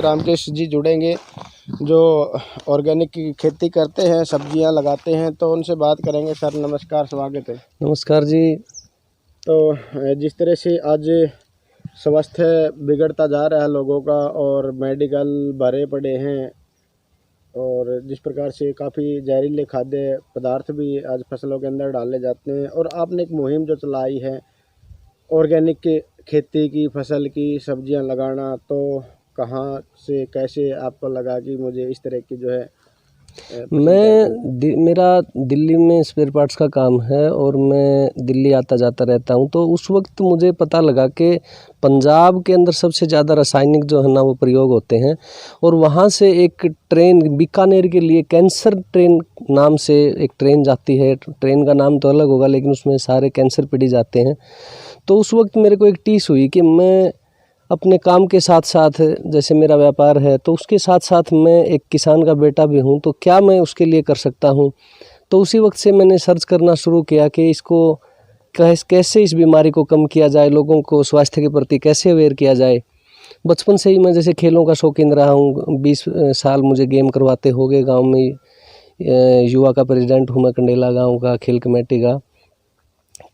रामकेश जी जुड़ेंगे जो ऑर्गेनिक की खेती करते हैं, सब्जियां लगाते हैं, तो उनसे बात करेंगे। सर नमस्कार, स्वागत है। नमस्कार जी। तो जिस तरह से आज स्वास्थ्य बिगड़ता जा रहा है लोगों का और मेडिकल भरे पड़े हैं, और जिस प्रकार से काफ़ी जहरीले खाद्य पदार्थ भी आज फसलों के अंदर डाले जाते हैं, और आपने एक मुहिम जो चलाई है ऑर्गेनिक के खेती की, फसल की, सब्जियां लगाना, तो कहाँ से कैसे आपको लगा कि मुझे इस तरह की जो है मेरा दिल्ली में स्पेयर पार्ट्स का काम है और मैं दिल्ली आता जाता रहता हूं। तो उस वक्त मुझे पता लगा कि पंजाब के अंदर सबसे ज़्यादा रासायनिक जो है ना वो प्रयोग होते हैं, और वहां से एक ट्रेन बीकानेर के लिए कैंसर ट्रेन नाम से एक ट्रेन जाती है। ट्रेन का नाम तो अलग होगा लेकिन उसमें सारे कैंसर पीड़ित जाते हैं। तो उस वक्त मेरे को एक टीस हुई कि मैं अपने काम के साथ साथ, जैसे मेरा व्यापार है तो उसके साथ साथ मैं एक किसान का बेटा भी हूँ, तो क्या मैं उसके लिए कर सकता हूँ। तो उसी वक्त से मैंने सर्च करना शुरू किया कि इसको कैसे इस बीमारी को कम किया जाए, लोगों को स्वास्थ्य के प्रति कैसे अवेयर किया जाए। बचपन से ही मैं जैसे खेलों का शौकीन रहा हूँ, 20 साल मुझे गेम करवाते हो गए। गाँव में युवा का प्रेसिडेंट हूँ मैं, कंडेला गाँव का, खेल कमेटी का।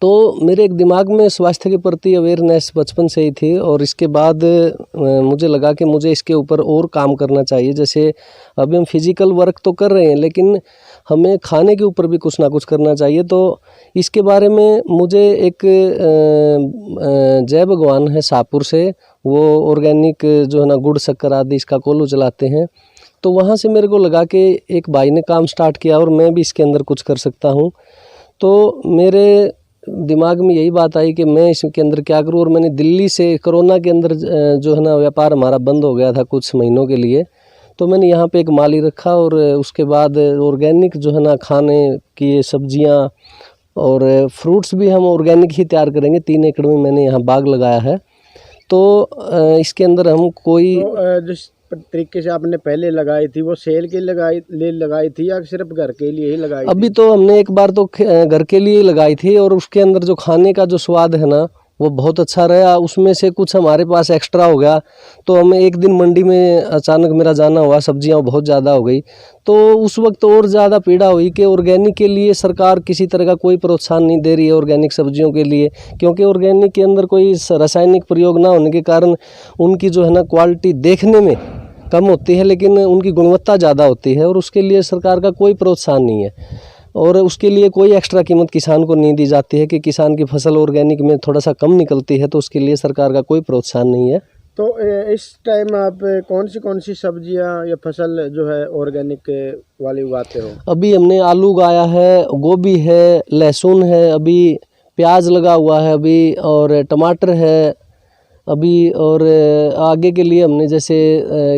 तो मेरे एक दिमाग में स्वास्थ्य के प्रति अवेयरनेस बचपन से ही थी, और इसके बाद मुझे लगा कि मुझे इसके ऊपर और काम करना चाहिए। जैसे अभी हम फिजिकल वर्क तो कर रहे हैं लेकिन हमें खाने के ऊपर भी कुछ ना कुछ करना चाहिए। तो इसके बारे में मुझे एक जय भगवान है शाहपुर से, वो ऑर्गेनिक जो है ना गुड़ शक्कर आदि इसका कोल्हू चलाते हैं। तो वहाँ से मेरे को लगा कि एक भाई ने काम स्टार्ट किया और मैं भी इसके अंदर कुछ कर सकता हूँ। तो मेरे दिमाग में यही बात आई कि मैं इसके अंदर क्या करूं। और मैंने दिल्ली से, कोरोना के अंदर जो है ना व्यापार हमारा बंद हो गया था कुछ महीनों के लिए, तो मैंने यहाँ पे एक माली रखा, और उसके बाद ऑर्गेनिक जो है ना खाने की सब्जियाँ और फ्रूट्स भी हम ऑर्गेनिक ही तैयार करेंगे। 3 एकड़ में मैंने यहाँ बाग लगाया है। तो इसके अंदर हम कोई जिस तरीके से आपने पहले लगाई थी वो सेल के लगाई थी या सिर्फ घर के लिए ही लगाई थी? अभी तो हमने एक बार तो घर के लिए लगाई थी, और उसके अंदर जो खाने का जो स्वाद है ना वो बहुत अच्छा रहा। उसमें से कुछ हमारे पास एक्स्ट्रा हो गया, तो हमें एक दिन मंडी में अचानक मेरा जाना हुआ, सब्जियां बहुत ज़्यादा हो गई। तो उस वक्त और ज़्यादा पीड़ा हुई कि ऑर्गेनिक के लिए सरकार किसी तरह का कोई प्रोत्साहन नहीं दे रही है ऑर्गेनिक सब्जियों के लिए, क्योंकि ऑर्गेनिक के अंदर कोई रासायनिक प्रयोग ना होने के कारण उनकी जो है ना क्वालिटी देखने में कम होती है लेकिन उनकी गुणवत्ता ज़्यादा होती है, और उसके लिए सरकार का कोई प्रोत्साहन नहीं है, और उसके लिए कोई एक्स्ट्रा कीमत किसान को नहीं दी जाती है कि किसान की फसल ऑर्गेनिक में थोड़ा सा कम निकलती है तो उसके लिए सरकार का कोई प्रोत्साहन नहीं है। तो इस टाइम आप कौन सी सब्जियां या फसल जो है ऑर्गेनिक वाली उगाते हो? अभी हमने आलू उगाया है, गोभी है, लहसुन है, अभी प्याज लगा हुआ है अभी, और टमाटर है अभी। और आगे के लिए हमने जैसे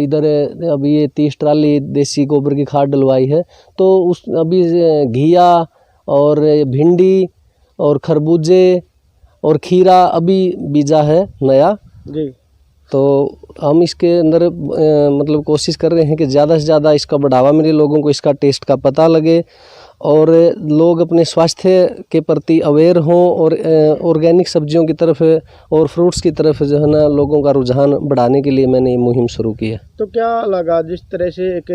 इधर अभी ये 30 ट्राली देसी गोबर की खाद डलवाई है, तो उस अभी घिया और भिंडी और खरबूजे और खीरा अभी बीजा है नया जी। तो हम इसके अंदर मतलब कोशिश कर रहे हैं कि ज़्यादा से ज़्यादा इसका बढ़ावा मिले, लोगों को इसका टेस्ट का पता लगे और लोग अपने स्वास्थ्य के प्रति अवेयर हों, और ऑर्गेनिक सब्जियों की तरफ और फ्रूट्स की तरफ जो है ना लोगों का रुझान बढ़ाने के लिए मैंने ये मुहिम शुरू की है। तो क्या लगा जिस तरह से एक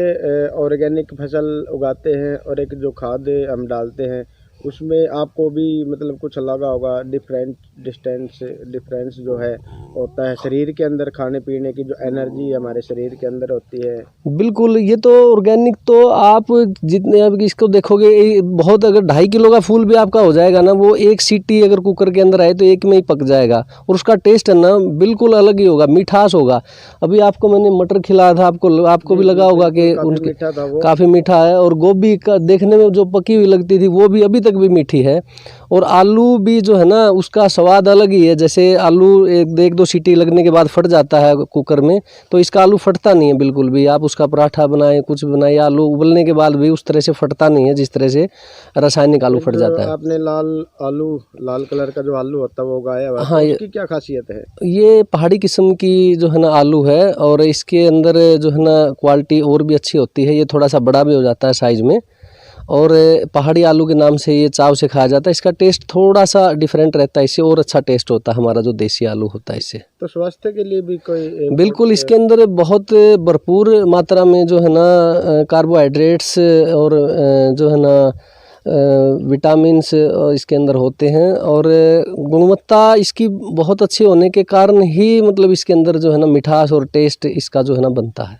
ऑर्गेनिक फसल उगाते हैं और एक जो खाद हम डालते हैं उसमें आपको भी मतलब कुछ लगा होगा, डिफरेंस जो है होता है शरीर के अंदर, खाने पीने की जो एनर्जी हमारे शरीर के अंदर होती है? बिल्कुल, ये तो ऑर्गेनिक तो आप जितने अब इसको देखोगे बहुत, अगर 2.5 किलो का फूल भी आपका हो जाएगा ना, वो एक सीटी अगर कुकर के अंदर आए तो एक में ही पक जाएगा, और उसका टेस्ट है ना बिल्कुल अलग ही होगा, मिठास होगा। अभी आपको मैंने मटर खिलाया था, आपको भी लगा होगा कि उनके काफ़ी मीठा है, और गोभी का देखने में जो पकी हुई लगती थी वो भी अभी तक भी मीठी है, और आलू भी जो है ना उसका स्वाद अलग ही है। जैसे आलू एक दो सीटी लगने के बाद फट जाता है कुकर में, तो इसका आलू फटता नहीं है बिल्कुल भी। आप उसका पराठा बनाए, कुछ बनाए, आलू उबलने के बाद भी उस तरह से फटता नहीं है जिस तरह से रासायनिक आलू फट जाता है। आपने लाल कलर का जो आलू होता है वो उगाया हुआ है, हाँ, तो उसकी क्या खासियत है? ये पहाड़ी किस्म की जो है ना आलू है, और इसके अंदर जो है ना क्वालिटी और भी अच्छी होती है, ये थोड़ा सा बड़ा भी हो जाता है साइज में, और पहाड़ी आलू के नाम से ये चाव से खाया जाता है। इसका टेस्ट थोड़ा सा डिफरेंट रहता है, इससे और अच्छा टेस्ट होता है हमारा जो देसी आलू होता है इससे। तो स्वास्थ्य के लिए भी कोई बिल्कुल, इसके अंदर बहुत भरपूर मात्रा में जो है ना कार्बोहाइड्रेट्स और जो है ना विटामिन्स इसके अंदर होते हैं, और गुणवत्ता इसकी बहुत अच्छी होने के कारण ही मतलब इसके अंदर जो है ना मिठास और टेस्ट इसका जो है ना बनता है।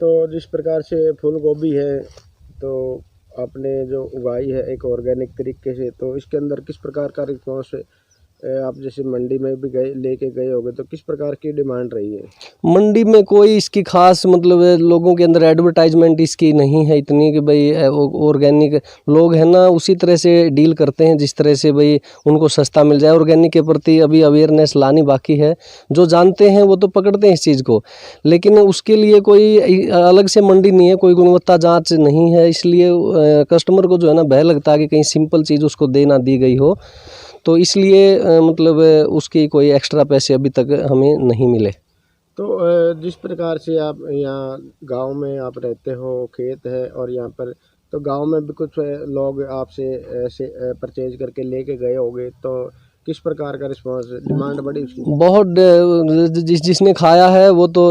तो जिस प्रकार से फूल गोभी है, तो आपने जो उगाई है एक ऑर्गेनिक तरीके से, तो इसके अंदर किस प्रकार का रिस्पॉन्स आप जैसे मंडी में भी गए लेके गए होगे, तो किस प्रकार की डिमांड रही है? मंडी में कोई इसकी खास मतलब लोगों के अंदर एडवर्टाइजमेंट इसकी नहीं है इतनी कि भाई ऑर्गेनिक लोग है ना उसी तरह से डील करते हैं जिस तरह से भाई उनको सस्ता मिल जाए। ऑर्गेनिक के प्रति अभी अवेयरनेस लानी बाकी है। जो जानते हैं वो तो पकड़ते हैं इस चीज़ को, लेकिन उसके लिए कोई अलग से मंडी नहीं है, कोई गुणवत्ता जांच नहीं है, इसलिए कस्टमर को जो है ना भय लगता है कि कहीं सिंपल चीज़ उसको दे ना दी गई हो, तो इसलिए मतलब उसकी कोई एक्स्ट्रा पैसे अभी तक हमें नहीं मिले। तो जिस प्रकार से आप यहाँ गांव में आप रहते हो, खेत है और यहाँ पर, तो गांव में भी कुछ लोग आपसे ऐसे परचेज करके लेके गए होंगे, तो किस प्रकार का रिस्पांस, डिमांड बढ़ी उसकी? बहुत जिसने खाया है वो तो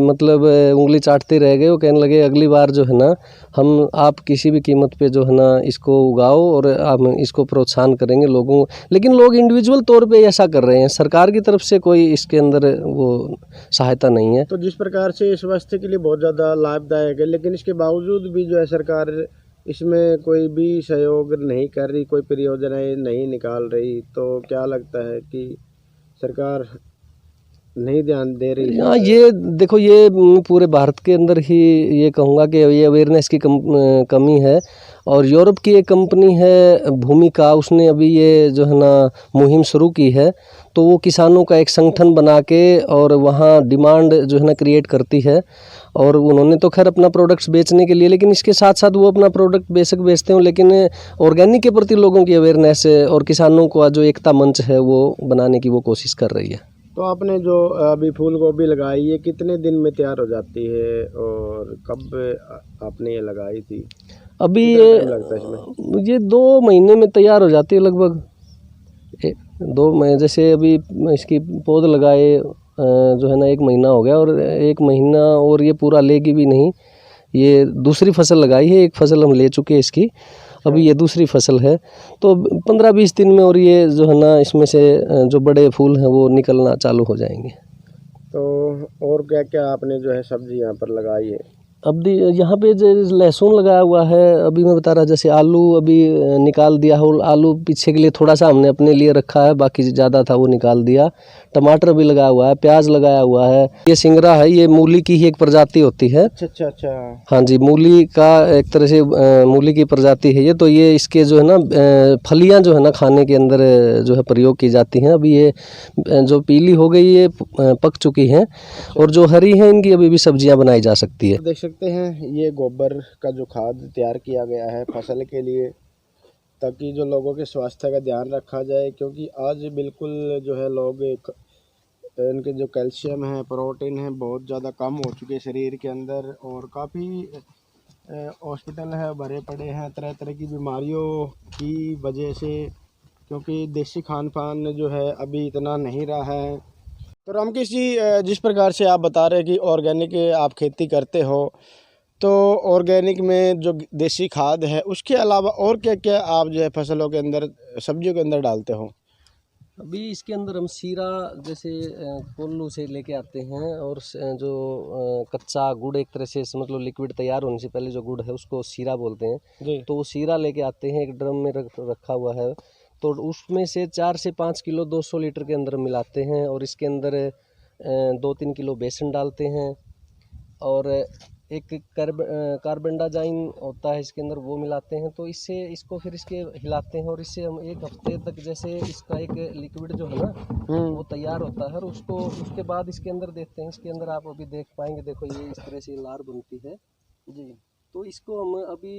मतलब उंगली चाटते रह गए। वो कहने लगे अगली बार जो है ना हम आप किसी भी कीमत पे जो है ना इसको उगाओ और हम इसको प्रोत्साहन करेंगे लोगों। लेकिन लोग इंडिविजुअल तौर पे ऐसा कर रहे हैं, सरकार की तरफ से कोई इसके अंदर वो सहायता नहीं है। तो जिस प्रकार से स्वास्थ्य के लिए बहुत ज़्यादा लाभदायक है, लेकिन इसके बावजूद भी जो है सरकार इसमें कोई भी सहयोग नहीं कर रही, कोई परियोजनाएं नहीं निकाल रही, तो क्या लगता है कि सरकार नहीं ध्यान दे रही? हाँ, ये देखो ये पूरे भारत के अंदर ही ये कहूँगा कि ये अवेयरनेस की कमी है। और यूरोप की एक कंपनी है भूमिका, उसने अभी ये जो है ना मुहिम शुरू की है, तो वो किसानों का एक संगठन बना के और वहाँ डिमांड जो है ना क्रिएट करती है। और उन्होंने तो खैर अपना प्रोडक्ट्स बेचने के लिए, लेकिन इसके साथ साथ वो अपना प्रोडक्ट बेशक बेचते हो, लेकिन ऑर्गेनिक के प्रति लोगों की अवेयरनेस और किसानों का जो एकता मंच है वो बनाने की वो कोशिश कर रही है। तो आपने जो अभी फूल गोभी लगाई, ये कितने दिन में तैयार हो जाती है और कब आपने ये लगाई थी? अभी कितना टाइम लगता है इसमें? ये 2 महीने में तैयार हो जाती है लगभग। 2 महीने जैसे अभी इसकी पौध लगाए जो है ना 1 महीना हो गया, और 1 महीना और ये पूरा लेगी भी नहीं। ये दूसरी फसल लगाई है, एक फसल हम ले चुके हैं इसकी, अभी ये दूसरी फसल है। तो 15-20 दिन में और ये जो है ना इसमें से जो बड़े फूल हैं वो निकलना चालू हो जाएंगे। तो और क्या क्या आपने जो है सब्जी यहाँ पर लगाई है? अभी यहाँ पे जो लहसुन लगाया हुआ है, अभी मैं बता रहा जैसे आलू अभी निकाल दिया हो, आलू पीछे के लिए थोड़ा सा हमने अपने लिए रखा है, बाकी ज़्यादा था वो निकाल दिया। टमाटर भी लगाया हुआ है, प्याज लगाया हुआ है। ये सिंगरा है, ये मूली की ही एक प्रजाति होती है। अच्छा अच्छा अच्छा। हाँ जी, मूली का एक तरह से मूली की प्रजाति है ये। तो ये इसके जो है ना फलियां जो है ना खाने के अंदर जो है प्रयोग की जाती हैं। अभी ये जो पीली हो गई ये पक चुकी हैं, और जो हरी हैं इनकी अभी भी सब्जियां बनाई जा सकती है। देख सकते हैं ये गोबर का जो खाद तैयार किया गया है फसल के लिए, ताकि जो लोगों के स्वास्थ्य का ध्यान रखा जाए, क्योंकि आज बिल्कुल जो है लोग इनके जो कैल्शियम है, प्रोटीन है, बहुत ज़्यादा कम हो चुके हैं शरीर के अंदर, और काफ़ी हॉस्पिटल है भरे पड़े हैं तरह तरह की बीमारियों की वजह से, क्योंकि देसी खान पान जो है अभी इतना नहीं रहा है। तो रामकेश जी, जिस प्रकार से आप बता रहे हैं कि ऑर्गेनिक आप खेती करते हो, तो ऑर्गेनिक में जो देसी खाद है उसके अलावा और क्या क्या आप जो है फसलों के अंदर, सब्जियों के अंदर डालते हो? अभी इसके अंदर हम सीरा जैसे कोल्लू से लेके आते हैं, और जो कच्चा गुड़ एक तरह से मतलब लिक्विड तैयार होने से पहले जो गुड़ है उसको सीरा बोलते हैं जी। तो वो सीरा लेके आते हैं, एक ड्रम में रखा हुआ है। तो उसमें से 4 से 5 किलो 200 लीटर के अंदर मिलाते हैं, और इसके अंदर 2-3 किलो बेसन डालते हैं, और एक कार्बेंडाजाइन होता है इसके अंदर, वो मिलाते हैं। तो इससे इसको फिर इसके हिलाते हैं, और इससे हम 1 हफ्ते तक जैसे इसका एक लिक्विड जो है ना वो तैयार होता है, और उसको उसके बाद इसके अंदर देते हैं। इसके अंदर आप अभी देख पाएंगे, देखो ये इस तरह से लार बनती है जी। तो इसको हम अभी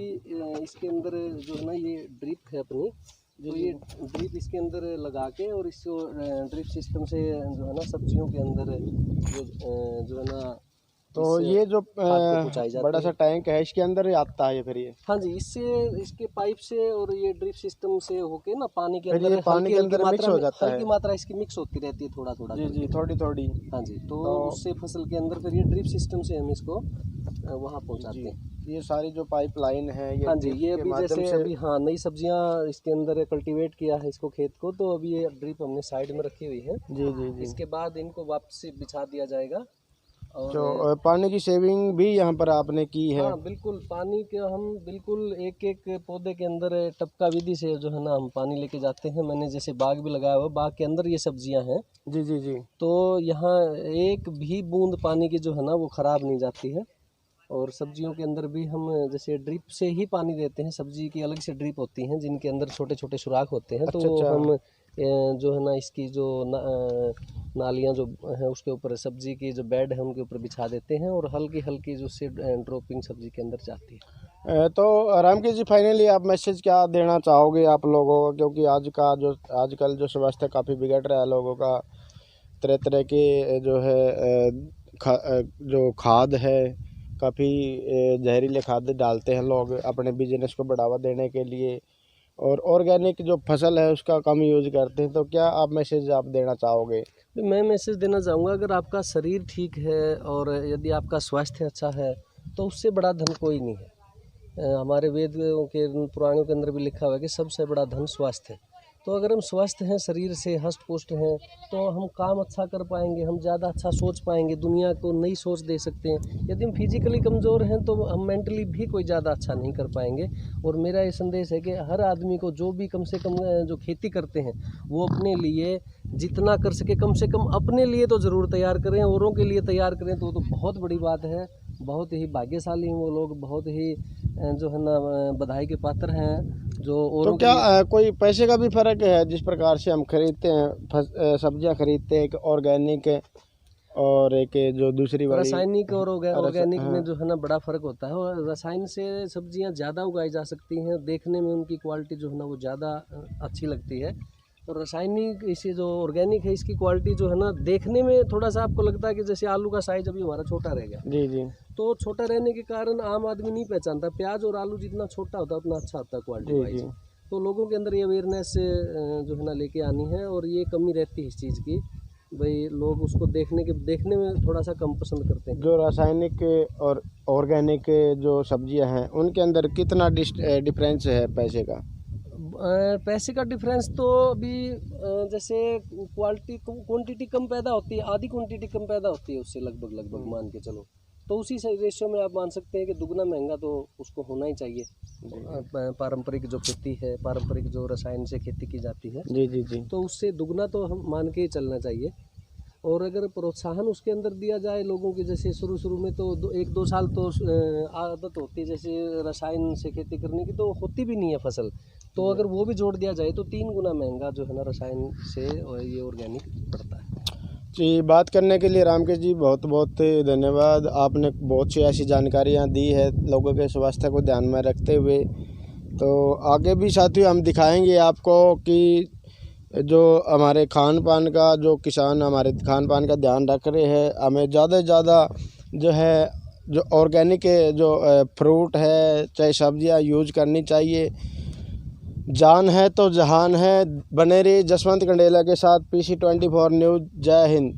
इसके अंदर जो है ना ये ड्रिप है अपनी, जो ये ड्रिप इसके अंदर लगा के, और इसको ड्रिप सिस्टम से जो है ना सब्जियों के अंदर जो है ना तो इस ये जो खाद को पहुँचाई जाती बड़ा है। सा टैंक है इसके अंदर ही आता है ये फिर ये हाँ जी, इसके पाइप से और ये ड्रिप सिस्टम से होके ना पानी के फिर अंदर ये पानी के अंदर मिक्स हो जाता है। हल्की मात्रा इसकी मिक्स होती रहती है थोड़ा थोड़ा जी जी करके। थोड़ी थोड़ी। हाँ जी, तो तो उससे फसल के अंदर फिर ये ड्रिप सिस्टम से हम इसको वहाँ पहुँचाते जी हैं। ये सारी जो पाइपलाइन है ये हाँ जी, ड्रिप ये के अभी माध्यम जैसे से अभी हाँ नई सब्जियां इसके अंदर कल्टीवेट किया है इसको खेत को, तो अभी ये ड्रिप हमने साइड में रखी हुई है। जी जी जी इसके बाद इनको वापस बिछा दिया जाएगा। और जो पानी की सेविंग भी यहाँ पर आपने की है। हाँ बिल्कुल, पानी के हम बिल्कुल एक एक पौधे के अंदर टपका विधि से जो है ना हम पानी लेके जाते हैं। मैंने जैसे बाग भी लगाया हुआ, बाग के अंदर ये सब्जियां हैं, जी जी जी तो यहाँ एक भी बूंद पानी की जो है ना वो खराब नहीं जाती है। और सब्जियों के अंदर भी हम जैसे ड्रिप से ही पानी देते हैं। सब्जी की अलग से ड्रिप होती हैं जिनके अंदर छोटे छोटे सुराख होते हैं, तो अच्छा वो अच्छा। हम जो है ना इसकी जो नालियाँ जो हैं उसके ऊपर सब्जी की जो बेड है उनके ऊपर बिछा देते हैं और हल्की हल्की जो से ड्रॉपिंग सब्जी के अंदर जाती है। तो रामकेश जी फाइनली आप मैसेज क्या देना चाहोगे आप लोगों को, क्योंकि आजकल जो स्वास्थ्य काफ़ी बिगड़ रहा है लोगों का, तरह तरह के जो है जो खाद है काफ़ी जहरीले खाद डालते हैं लोग अपने बिजनेस को बढ़ावा देने के लिए, और ऑर्गेनिक जो फसल है उसका कम यूज करते हैं। तो क्या आप मैसेज आप देना चाहोगे? मैं मैसेज देना चाहूँगा, अगर आपका शरीर ठीक है और यदि आपका स्वास्थ्य अच्छा है तो उससे बड़ा धन कोई नहीं है। हमारे वेदों के पुराणों के अंदर भी लिखा हुआ है कि सबसे बड़ा धन स्वास्थ्य है। तो अगर हम स्वस्थ हैं, शरीर से हष्ट पुष्ट हैं, तो हम काम अच्छा कर पाएंगे, हम ज़्यादा अच्छा सोच पाएंगे, दुनिया को नई सोच दे सकते हैं। यदि हम फिजिकली कमज़ोर हैं तो हम मेंटली भी कोई ज़्यादा अच्छा नहीं कर पाएंगे। और मेरा ये संदेश है कि हर आदमी को जो भी कम से कम जो खेती करते हैं वो अपने लिए जितना कर सके कम से कम अपने लिए तो ज़रूर तैयार करें, औरों के लिए तैयार करें तो बहुत बड़ी बात है। बहुत ही भाग्यशाली हैं वो लोग, बहुत ही जो है ना बधाई के पात्र हैं जो तो औरों क्या के लिए। कोई पैसे का भी फ़र्क है जिस प्रकार से हम खरीदते हैं सब्जियां खरीदते हैं, एक ऑर्गेनिक और एक जो दूसरी वाली रासायनिक और ऑर्गेनिक में हाँ जो है ना बड़ा फ़र्क होता है। और रसायन से सब्जियां ज़्यादा उगाई जा सकती हैं, देखने में उनकी क्वालिटी जो है ना वो ज़्यादा अच्छी लगती है। और रासायनिक इसे जो ऑर्गेनिक है इसकी क्वालिटी जो है ना देखने में थोड़ा सा आपको लगता है कि जैसे आलू का साइज अभी हमारा छोटा रह गया, जी जी तो छोटा रहने के कारण आम आदमी नहीं पहचानता। प्याज और आलू जितना छोटा होता है उतना अच्छा होता है क्वालिटी जी वाइज। जी तो लोगों के अंदर ये अवेयरनेस जो है ना लेके आनी है, और ये कमी रहती है इस चीज़ की, भाई लोग उसको देखने में थोड़ा सा कम पसंद करते हैं। जो रासायनिक और ऑर्गेनिक जो सब्जियां हैं उनके अंदर कितना डिफरेंस है पैसे का? पैसे का डिफरेंस तो अभी जैसे क्वांटिटी कम पैदा होती है, आधी क्वांटिटी कम पैदा होती है उससे लगभग मान के चलो, तो उसी से रेशियो में आप मान सकते हैं कि दुगना महंगा तो उसको होना ही चाहिए। पारंपरिक जो खेती है, पारंपरिक जो रसायन से खेती की जाती है, जी जी जी तो उससे दुगना तो हम मान के ही चलना चाहिए। और अगर प्रोत्साहन उसके अंदर दिया जाए लोगों की, जैसे शुरू में तो 1-2 साल तो आदत होती है जैसे रसायन से खेती करने की, तो होती भी नहीं है फसल। तो अगर वो भी जोड़ दिया जाए तो 3 गुना महंगा जो है ना रसायन से और ये ऑर्गेनिक पड़ता है। जी, बात करने के लिए रामकेश जी बहुत बहुत धन्यवाद। आपने बहुत सी ऐसी जानकारियाँ दी है लोगों के स्वास्थ्य को ध्यान में रखते हुए। तो आगे भी साथियों हम दिखाएंगे आपको कि जो हमारे खान पान का, जो किसान हमारे खान पान का ध्यान रख रहे हैं, हमें ज़्यादा से ज़्यादा जो है जो ऑर्गेनिक जो फ्रूट है चाहे सब्जियां यूज करनी चाहिए। जान है तो जहान है। बने रहिए जसवंत कंडेला के साथ, PC24 न्यूज़। जय हिंद।